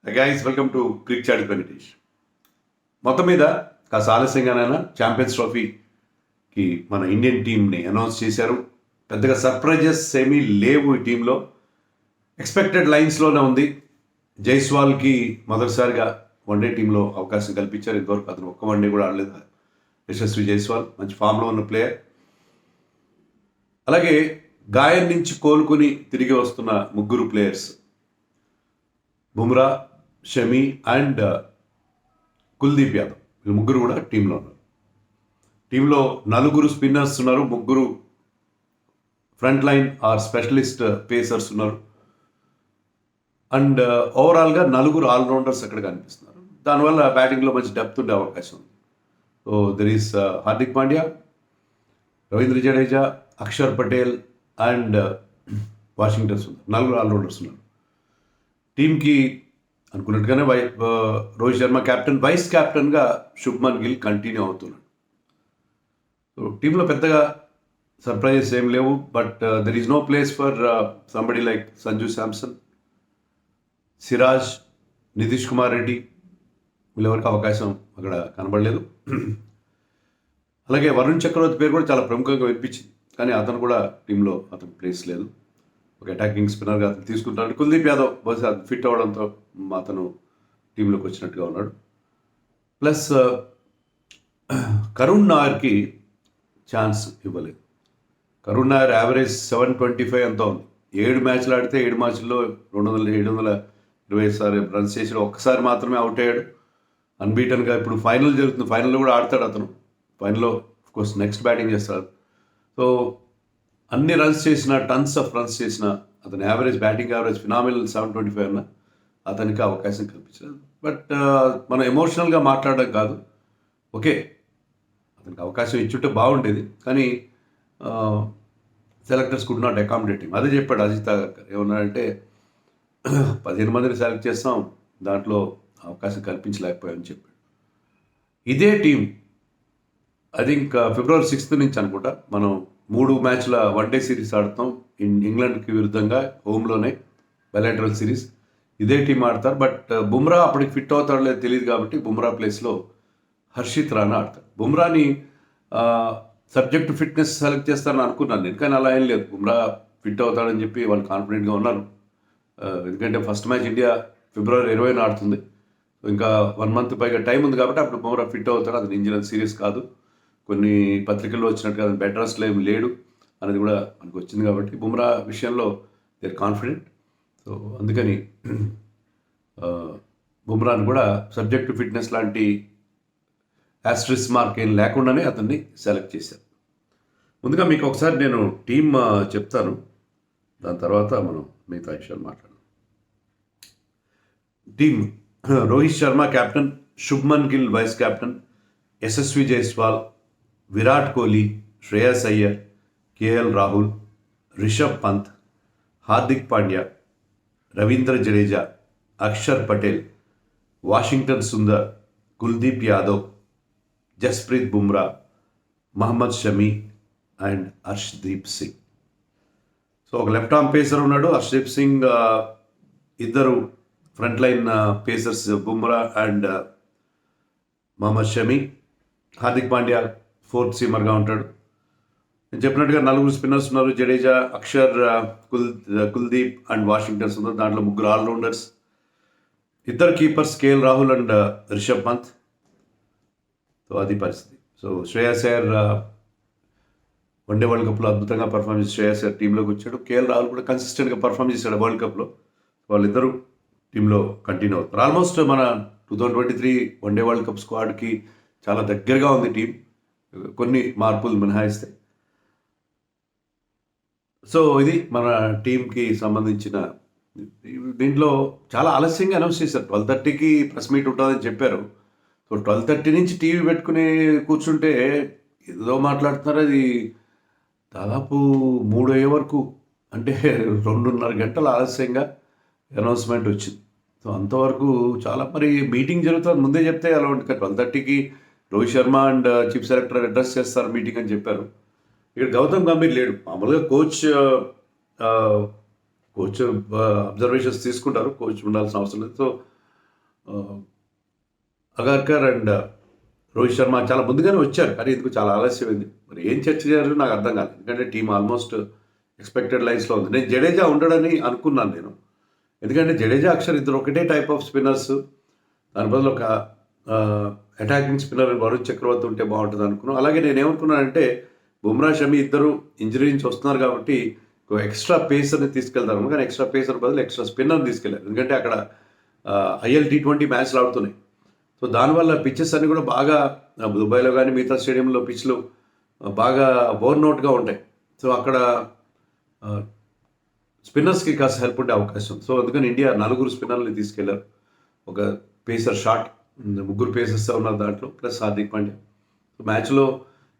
Guys welcome to Cric Chat Venkatesh. మొత్తం మీద కాస్త ఆలస్యంగానైనా ఛాంపియన్స్ ట్రోఫీకి మన ఇండియన్ టీంని అనౌన్స్ చేశారు. పెద్దగా సర్ప్రైజెస్ ఏమీ లేవు ఈ టీంలో. ఎక్స్పెక్టెడ్ లైన్స్లోనే ఉంది. జైస్వాల్కి మొదటిసారిగా వన్డే టీంలో అవకాశం కల్పించారు. ఇంతవరకు అతను ఒక్క వన్డే కూడా ఆడలేదు. యశస్వి జైస్వాల్ మంచి ఫామ్లో ఉన్న ప్లేయర్. అలాగే గాయం నుంచి కోలుకుని తిరిగి వస్తున్న ముగ్గురు ప్లేయర్స్ బుమ్రా, షమి అండ్ కుల్దీప్ యాదవ్, వీళ్ళు ముగ్గురు కూడా టీంలో ఉన్నారు. టీంలో 4 స్పిన్నర్స్ ఉన్నారు, 3 front line or specialist pacers ఉన్నారు. అండ్ ఓవరాల్గా 4 ఆల్రౌండర్స్ అక్కడ కనిపిస్తున్నారు. దానివల్ల బ్యాటింగ్లో మంచి డెప్త్ ఉండే అవకాశం ఉంది. So there is Hardik Pandya, Ravindra Jadeja, Axar Patel and Washington Sundar, 4 allrounders ఉన్నారు. టీంకి అనుకున్నట్టుగానే రోహిత్ శర్మ కెప్టెన్, వైస్ కెప్టెన్గా శుభ్మన్ గిల్ కంటిన్యూ అవుతున్నాడు. సో టీంలో పెద్దగా సర్ప్రైజెస్ ఏం లేవు. But there is no place for somebody like Sanju Samson, Siraj, Nitish Kumar Reddy, వీళ్ళెవరికి అవకాశం అక్కడ కనబడలేదు. అలాగే వరుణ్ చక్రవర్తి పేరు కూడా చాలా ప్రముఖంగా వినిపించింది, కానీ అతను కూడా టీంలో అతను ప్లేస్ లేదు. ఒక అటాకింగ్ స్పిన్నర్గా అతను తీసుకుంటాడు. కుల్దీప్ యాదవ్ బహుశా ఫిట్ అవ్వడంతో అతను టీంలోకి వచ్చినట్టుగా ఉన్నాడు. ప్లస్ కరుణ్ నాయర్కి ఛాన్స్ ఇవ్వలేదు. కరుణ్ నాయర్ యావరేజ్ 725 ఎంతో ఉంది. 7 మ్యాచ్లు ఆడితే 7 మ్యాచ్ల్లో 720 రన్స్ చేసి ఒక్కసారి మాత్రమే అవుట్ అయ్యాడు. అన్బీటన్గా ఇప్పుడు ఫైనల్ జరుగుతుంది. ఫైనల్లో కూడా ఆడతాడు అతను. ఫైనల్లో కోర్స్ నెక్స్ట్ బ్యాటింగ్ చేస్తాడు. సో అన్ని రన్స్ చేసిన, టన్స్ ఆఫ్ రన్స్ చేసిన అతని యావరేజ్, బ్యాటింగ్ యావరేజ్ ఫినామినల్ 725 అన్న అతనికి అవకాశం కల్పించలేదు. బట్ మనం ఎమోషనల్గా మాట్లాడడం కాదు, ఓకే అతనికి అవకాశం ఇచ్చుంటే బాగుండేది, కానీ selectors could not accommodate him. అదే చెప్పాడు అజిత్ అగర్కర్. ఏమన్నాడంటే 15 మందిని సెలెక్ట్ చేస్తాం, దాంట్లో అవకాశం కల్పించలేకపోయామని చెప్పాడు. ఇదే team I think February 6th నుంచి అనుకుంటా మనం 3 మ్యాచ్ల వన్డే సిరీస్ ఆడుతాం ఇంగ్లాండ్కి విరుద్ధంగా, హోమ్లోనే బైలాటరల్ సిరీస్. ఇదే టీం ఆడతారు. బట్ బుమ్రా అప్పటికి ఫిట్ అవుతాడో లేదో తెలియదు కాబట్టి బుమ్రా ప్లేస్లో హర్షిత్ రాణా ఆడతారు. బుమ్రాని సబ్జెక్ట్ ఫిట్నెస్ సెలెక్ట్ చేస్తారని అనుకున్నాను నేను, కానీ అలా ఏం లేదు. బుమ్రా ఫిట్ అవుతాడని చెప్పి వాళ్ళు కాన్ఫిడెంట్గా ఉన్నారు. ఎందుకంటే ఫస్ట్ మ్యాచ్ ఇండియా ఫిబ్రవరి 20న ఆడుతుంది. ఇంకా 1 month పైగా టైం ఉంది కాబట్టి అప్పుడు బుమ్రా ఫిట్ అవుతాడు. అది ఇంజనీర్ సీరియస్ కాదు. కొన్ని పత్రికల్లో వచ్చినట్టుగా బెడ్ రెస్ట్లో ఏం లేడు అనేది కూడా మనకు వచ్చింది కాబట్టి బుమ్రా విషయంలో దేర్ కాన్ఫిడెంట్. సో అందుకని బుమ్రాని కూడా సబ్జెక్ట్ ఫిట్నెస్ లాంటి యాస్ట్రిస్ మార్క్ ఏం లేకుండానే అతన్ని సెలెక్ట్ చేశారు. ముందుగా మీకు ఒకసారి నేను టీం చెప్తాను, దాని తర్వాత మనం మిగతా విషయాలు మాట్లాడదాం. Team: Rohit Sharma captain, Shubman Gill vice captain, Yashasvi Jaiswal, Virat Kohli, Shreyas Iyer, KL Rahul, Rishabh Pant, Hardik Pandya, Ravindra Jadeja, Axar Patel, Washington Sundar, Kuldeep Yadav, Jasprit Bumrah, Mohammed Shami and Harshdeep Singh. So ఒక లెఫ్ట్ ఆర్మ్ పేసర్ ఉన్నాడు Harshdeep Singh, 2 front line pacers Bumrah and Mohammed Shami. Hardik Pandya 4th సీమర్గా ఉంటాడు. నేను చెప్పినట్టుగా 4 స్పిన్నర్స్ ఉన్నారు, జడేజా, అక్షర్, కుల్దీప్ అండ్ వాషింగ్టన్ సుందర్. దాంట్లో 3 allrounders, 2 keepers KL Rahul and Rishabh Pant. So అది పరిస్థితి. So Shreyas Iyer one day world కప్లో అద్భుతంగా పర్ఫామ్ చేసి శ్రేయస్ అయ్యర్ టీంలోకి వచ్చాడు. కేఎల్ రాహుల్ కూడా కన్సిస్టెంట్గా పర్ఫామ్ చేశాడు వరల్డ్ కప్లో. వాళ్ళిద్దరూ టీంలో కంటిన్యూ అవుతారు. ఆల్మోస్ట్ మన 2023 వన్డే వరల్డ్ కప్ స్క్వాడ్కి చాలా దగ్గరగా ఉంది టీం, కొన్ని మార్పులు మినహాయిస్తే. సో ఇది మన టీంకి సంబంధించిన. దీంట్లో చాలా ఆలస్యంగా అనౌన్స్ చేశారు. 12:30కి ప్రెస్ మీట్ ఉంటుందని చెప్పారు. సో 12:30 నుంచి టీవీ పెట్టుకుని కూర్చుంటే ఏదో మాట్లాడుతున్నారు. అది దాదాపు 3 అయ్యే వరకు, అంటే 2.5 గంటల ఆలస్యంగా అనౌన్స్మెంట్ వచ్చింది. సో అంతవరకు చాలా, మరి మీటింగ్ జరుగుతుంది ముందే చెప్తే అలా ఉంటుంది. 12:30కి Rohit Sharma and chief selector address చేస్తారు మీటింగ్ అని చెప్పారు. ఇక్కడ గౌతమ్ గంభీర్ లేడు. మామూలుగా కోచ్ అబ్జర్వేషన్స్ తీసుకుంటారు, కోచ్ ఉండాల్సిన అవసరం లేదు. సో అగార్కర్ అండ్ రోహిత్ శర్మ చాలా ముందుగానే వచ్చారు, కానీ ఎందుకు చాలా ఆలస్యమైంది. మరి ఏం చర్చ చేయాలో నాకు అర్థం కాలేదు, ఎందుకంటే టీం ఆల్మోస్ట్ ఎక్స్పెక్టెడ్ లైన్స్లో ఉంది. నేను జడేజా ఉండడని అనుకున్నాను నేను, ఎందుకంటే జడేజా అక్షర్ ఇద్దరు ఒకటే టైప్ ఆఫ్ స్పిన్నర్స్, దాని బదులు ఒక అటాకింగ్ స్పిన్నర్ వరుణ్ చక్రవర్తి ఉంటే బాగుంటుంది అనుకున్నాను. అలాగే నేను ఏమనుకున్నానంటే బుమ్రా షమి ఇద్దరు ఇంజరీ నుంచి వస్తున్నారు కాబట్టి ఎక్స్ట్రా పేసర్ని తీసుకెళ్తారు, కానీ ఎక్స్ట్రా పేసర్ బదులు ఎక్స్ట్రా స్పిన్నర్ని తీసుకెళ్ళారు, ఎందుకంటే అక్కడ IL T20 మ్యాచ్లు ఆడుతున్నాయి. సో దానివల్ల పిచ్చెస్ అన్నీ కూడా బాగా దుబాయ్లో కానీ మిగతా స్టేడియంలో పిచ్లు బాగా బోర్నౌట్గా ఉంటాయి. సో అక్కడ స్పిన్నర్స్కి కాస్త హెల్ప్ ఉండే అవకాశం. సో అందుకని ఇండియా 4 స్పిన్నర్ని తీసుకెళ్లారు. ఒక పేసర్ షాట్, 3 పేసర్స్ ఉన్నారు దాంట్లో, ప్లస్ హార్దిక్ పాండ్యా. మ్యాచ్లో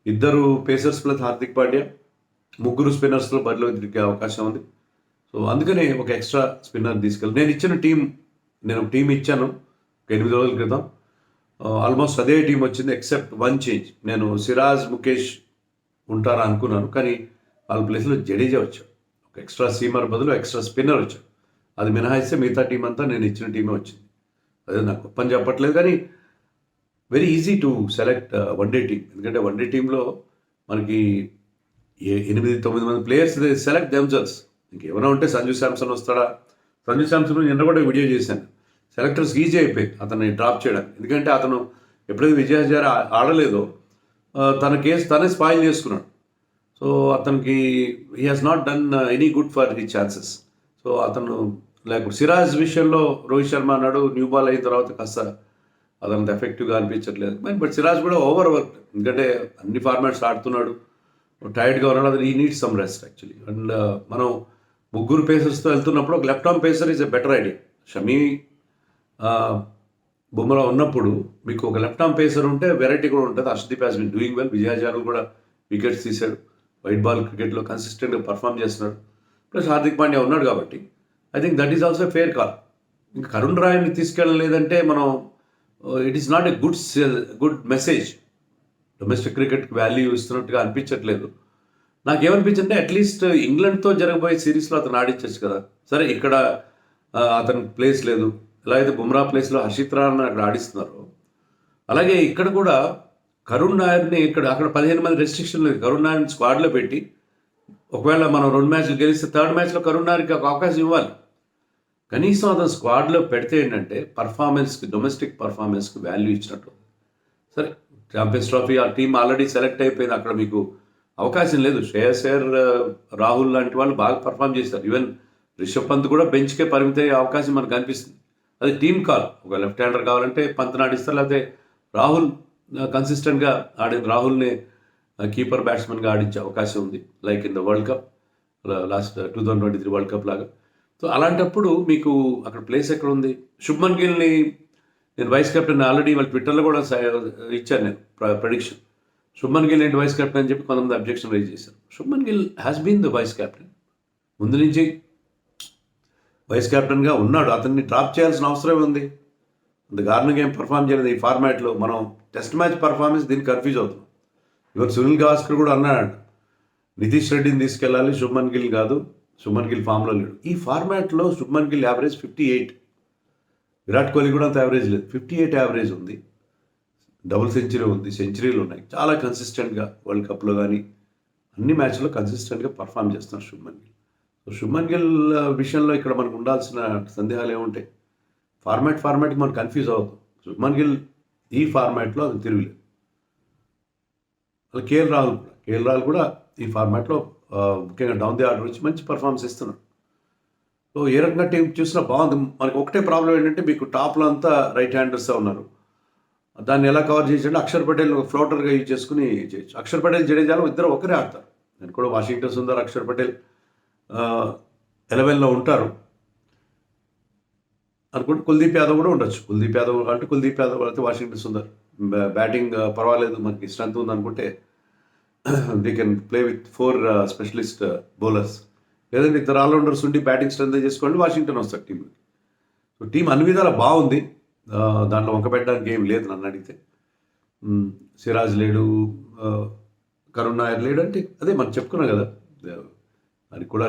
2 పేసర్స్ ప్లస్ హార్దిక్ పాండ్యా, 3 స్పిన్నర్స్లో బరిలో తిరిగే అవకాశం ఉంది. సో అందుకనే ఒక ఎక్స్ట్రా స్పిన్నర్ తీసుకెళ్ళి నేను ఒక టీం ఇచ్చాను 8 రోజుల క్రితం. ఆల్మోస్ట్ అదే టీం వచ్చింది ఎక్సెప్ట్ 1 చేంజ్. నేను సిరాజ్, ముఖేష్ ఉంటారా అనుకున్నాను, కానీ వాళ్ళ ప్లేస్లో జడేజా వచ్చాడు. ఒక ఎక్స్ట్రా సీమర్ బదులు ఎక్స్ట్రా స్పిన్నర్ వచ్చాడు. అది మినహాయిస్తే మిగతా టీం అంతా నేను ఇచ్చిన టీమే వచ్చింది. అదే నాకు గొప్పని చెప్పట్లేదు, కానీ very easy to select one day team. ఎందుకంటే వన్డే టీంలో మనకి 8-9 మంది ప్లేయర్స్ సెలెక్ట్ దెమ్సెల్వ్స్. ఇంకేమైనా ఉంటే సంజు శాంసన్ వస్తాడా? సంజు శాంసన్ నిన్న కూడా వీడియో చేశాను. సెలెక్టర్స్ ఈజీ అయిపోయింది అతన్ని డ్రాప్ చేయడానికి, ఎందుకంటే అతను ఎప్పుడైతే విజయ్ హజారే ఆడలేదో తన కేసు తనే స్పాయిల్ చేసుకున్నాడు. సో అతనికి he has not done any good for he chances. So అతను లేకపోతే సిరాజ్ విషయంలో రోహిత్ శర్మ అన్నాడు న్యూ బాల్ అయిన తర్వాత కాస్త అదంత ఎఫెక్టివ్గా అనిపించట్లేదు. బట్ సిరాజ్ కూడా ఓవర్ వర్క్, ఎందుకంటే అన్ని ఫార్మాట్స్ ఆడుతున్నాడు, టైర్డ్గా ఉన్నాడు. అది ఈ needs some rest actually. And మనం 3 పేసర్స్తో వెళ్తున్నప్పుడు ఒక left arm pacer is a better idea. Shami, Bumrah ఉన్నప్పుడు మీకు ఒక లెఫ్ట్ ఆర్మ్ పేసర్ ఉంటే వెరైటీ కూడా ఉంటుంది. Harshdeep has been doing well. Vijay Hazare కూడా వికెట్స్ తీశాడు, వైట్ బాల్ క్రికెట్లో కన్సిస్టెంట్గా పర్ఫామ్ చేస్తున్నాడు. ప్లస్ హార్దిక్ పాండ్యా ఉన్నాడు కాబట్టి I think that is also fair call. ఇంకా కరుణ్ రాయ్ని తీసుకెళ్ళలేదంటే మనం it is not a good message. Domestic క్రికెట్కి వాల్యూ ఇస్తున్నట్టుగా అనిపించట్లేదు. నాకేమనిపించిందంటే అట్లీస్ట్ ఇంగ్లాండ్తో జరగబోయే సిరీస్లో అతను ఆడించచ్చు కదా. సరే ఇక్కడ అతనికి ప్లేస్ లేదు, ఎలా అయితే బుమ్రా ప్లేస్లో హర్షిత్ రాణాని అక్కడ ఆడిస్తున్నారు, అలాగే ఇక్కడ కూడా కరుణ్ నాయర్ని అక్కడ 15 మంది రెస్ట్రిక్షన్ లేదు. కరుణ్ నాయర్ని స్క్వాడ్లో పెట్టి ఒకవేళ మనం 2 మ్యాచ్లు గెలిస్తే 3rd మ్యాచ్లో కరుణ్ నాయర్కి ఒక అవకాశం ఇవ్వాలి. కనీసం అతను స్క్వాడ్లో పెడితే ఏంటంటే పర్ఫార్మెన్స్కి, డొమెస్టిక్ పర్ఫార్మెన్స్కి వాల్యూ ఇచ్చినట్టు. సరే ఛాంపియన్స్ ట్రోఫీ ఆ టీం ఆల్రెడీ సెలెక్ట్ అయిపోయింది, అక్కడ మీకు అవకాశం లేదు. శ్రేయస్ అయ్యర్, రాహుల్ లాంటి వాళ్ళు బాగా పర్ఫామ్ చేశారు. ఈవెన్ రిషబ్ పంత్ కూడా బెంచ్కే పరిమిత అయ్యే అవకాశం మనకు కనిపిస్తుంది. అది టీమ్ కాల్. ఒక లెఫ్ట్ హ్యాండర్ కావాలంటే పంత్ని ఆడిస్తారు, లేకపోతే రాహుల్ కన్సిస్టెంట్గా ఆడిన రాహుల్ని కీపర్ బ్యాట్స్మెన్గా ఆడించే అవకాశం ఉంది, like in the world cup, last 2023 world cup లాగా. సో అలాంటప్పుడు మీకు అక్కడ ప్లేస్ ఎక్కడ ఉంది? శుభ్మన్ గిల్ని నేను వైస్ కెప్టెన్ ఆల్రెడీ వాళ్ళ ట్విట్టర్లో కూడా ఇచ్చాను నేను ప్రెడిక్షన్. శుభ్మన్ గిల్ ఏంటి వైస్ కెప్టెన్ అని చెప్పి కొంతమంది అబ్జెక్షన్ రైజ్ చేశారు. Shubman Gill has been the vice captain, ముందు నుంచి వైస్ కెప్టెన్గా ఉన్నాడు. అతన్ని డ్రాప్ చేయాల్సిన అవసరం ఉంది. అంత కారణంగా ఏం పర్ఫామ్ చేయలేదు ఈ ఫార్మాట్లో. మనం టెస్ట్ మ్యాచ్ పర్ఫార్మెన్స్ దీనికి కన్ఫ్యూజ్ అవుతున్నాం. ఇవాళ సునీల్ గవాస్కర్ కూడా అన్నాడు నితీష్ రెడ్డిని తీసుకెళ్ళాలి, శుభ్మన్ గిల్ కాదు, శుభ్మన్ గిల్ ఫామ్లో లేడు. ఈ ఫార్మాట్లో శుభ్మన్ గిల్ యావరేజ్ 58, విరాట్ కోహ్లీ కూడా అంత యావరేజ్ లేదు, 58 యావరేజ్ ఉంది, డబుల్ సెంచరీ ఉంది, సెంచరీలు ఉన్నాయి. చాలా కన్సిస్టెంట్గా వరల్డ్ కప్లో కానీ అన్ని మ్యాచ్లో కన్సిస్టెంట్గా పర్ఫామ్ చేస్తున్నారు శుభ్మన్ గిల్. సో శుభ్మన్ గిల్ విషయంలో ఇక్కడ మనకు ఉండాల్సిన సందేహాలు ఏముంటాయి? ఫార్మాట్కి మనం కన్ఫ్యూజ్ అవుతాం. శుభ్మన్ గిల్ ఈ ఫార్మాట్లో అది తిరుగులేదు. అలా కేఎల్ రాహుల్ కూడా ఈ ఫార్మాట్లో ముఖ్యంగా డౌన్ ది ఆర్డర్ వచ్చి మంచి పర్ఫార్మెన్స్ ఇస్తున్నాడు. సో ఏ రకంగా టీం చూసినా బాగుంది. మనకు ఒకటే ప్రాబ్లం ఏంటంటే మీకు టాప్లో అంతా రైట్ హ్యాండర్స్ ఉన్నారు. దాన్ని ఎలా కవర్ చేయాలంటే అక్షర్ పటేల్ ఒక ఫ్లోటర్గా యూజ్ చేసుకుని చేయొచ్చు. అక్షర్ పటేల్, జడేజాలో ఇద్దరు ఒకరే ఆడతారు. నేను కూడా వాషింగ్టన్ సుందర్, అక్షర్ పటేల్ 11లో ఉంటారు అనుకుంటే కుల్దీప్ యాదవ్ కూడా ఉండొచ్చు. కుల్దీప్ యాదవ్ అయితే వాషింగ్టన్ సుందర్ బ్యాటింగ్ పర్వాలేదు, మనకి స్ట్రెంత్ ఉంది అనుకుంటే they can play with 4 specialist bowlers, లేదంటే ఇద్దరు ఆల్రౌండర్స్ ఉండి బ్యాటింగ్ స్ట్రెంత్ చేసుకోండి, వాషింగ్టన్ వస్తారు టీంకి. సో టీం అన్ని విధాలా బాగుంది, దాంట్లో వంక పెట్టడానికి ఏం లేదు నన్ను అడిగితే. సిరాజ్ లేడు, కరుణ్ నాయర్ లేడు అంటే అదే మనం చెప్పుకున్నాం కదా, దానికి కూడా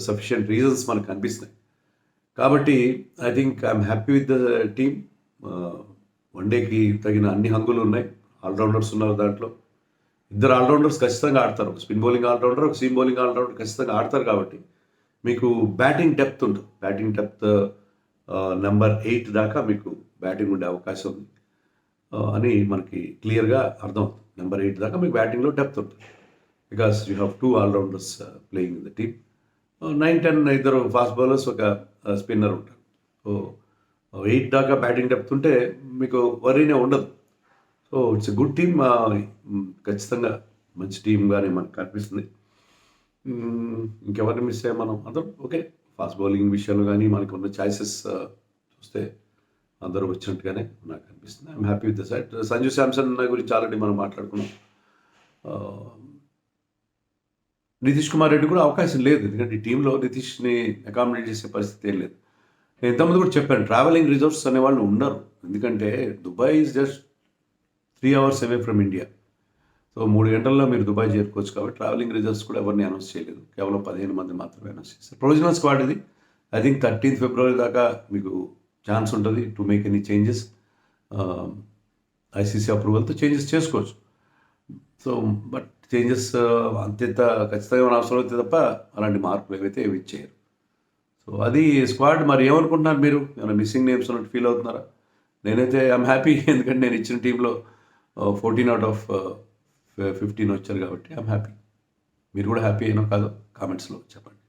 సఫిషియంట్ రీజన్స్ మనకు కనిపిస్తున్నాయి. కాబట్టి I think I'm happy with the team. వన్డేకి తగిన అన్ని హంగులు ఉన్నాయి. ఆల్రౌండర్స్ ఉన్నారు దాంట్లో. ఇద్దరు ఆల్రౌండర్స్ ఖచ్చితంగా ఆడతారు. ఒక స్పిన్ బౌలింగ్ ఆల్రౌండర్, ఒక సీమ్ బౌలింగ్ ఆల్రౌండర్ ఖచ్చితంగా ఆడతారు కాబట్టి మీకు బ్యాటింగ్ డెప్త్ ఉంటుంది. బ్యాటింగ్ డెప్త్ నెంబర్ 8 దాకా మీకు బ్యాటింగ్ ఉండే అవకాశం ఉంది అని మనకి క్లియర్గా అర్థమవుతుంది. నెంబర్ 8 దాకా మీకు బ్యాటింగ్లో డెప్త్ ఉంటుంది. Because you have 2 allrounders playing in the team. 9-10 ఇద్దరు ఫాస్ట్ బౌలర్స్, ఒక స్పిన్నర్ ఉంటారు. సో 8 దాకా బ్యాటింగ్ డెప్త్ ఉంటే మీకు వరీనే ఉండదు. So it's a good team. ఖచ్చితంగా మంచి టీమ్గానే మనకు కనిపిస్తుంది. ఇంకెవరిని మిస్ అయ్యాం మనం? అందరూ ఓకే. ఫాస్ట్ బౌలింగ్ విషయంలో కానీ మనకు ఉన్న ఛాయిసెస్ చూస్తే అందరూ వచ్చినట్టుగానే నాకు అనిపిస్తుంది. I'm happy with the set. Sanju Samson గురించి ఆల్రెడీ మనం మాట్లాడుకున్నాం. నితీష్ కుమార్ రెడ్డి కూడా అవకాశం లేదు, ఎందుకంటే ఈ టీంలో నితీష్ని అకామిడేట్ చేసే పరిస్థితి ఏం లేదు. నేను ఇంతకుముందు కూడా చెప్పాను, ట్రావెలింగ్ రిజోర్ట్స్ అనేవాళ్ళు ఉండరు. ఎందుకంటే Dubai is just 3 hours away from India. So 3 గంటల్లో మీరు దుబాయ్ చేరుకోవచ్చు. కాబట్టి ట్రావెలింగ్ రిజల్ట్స్ కూడా ఎవరిని అనౌన్స్ చేయలేదు. కేవలం 15 మంది మాత్రమే అనౌన్స్ చేస్తారు. ప్రొవిజనల్ స్క్వాడ్ ఇది. ఐ థింక్ 13th February దాకా మీకు ఛాన్స్ ఉంటుంది to make any changes. ICC అప్రూవల్తో చేంజెస్ చేసుకోవచ్చు. సో బట్ చేంజెస్ అంతేంత ఖచ్చితంగా అవసరం అయితే తప్ప అలాంటి మార్పులు ఏవైతే ఏమి ఇచ్చేయరు. సో అది స్క్వాడ్. మరి ఏమనుకుంటున్నారు మీరు? ఏమైనా మిస్సింగ్ నేమ్స్ ఉన్నట్టు ఫీల్ అవుతున్నారా? నేనైతే ఐఎమ్ హ్యాపీ, ఎందుకంటే నేను ఇచ్చిన టీంలో 14 out of 15 వచ్చారు కాబట్టి ఐఎమ్ హ్యాపీ. మీరు కూడా హ్యాపీ అయినా కాదో కామెంట్స్లో చెప్పండి.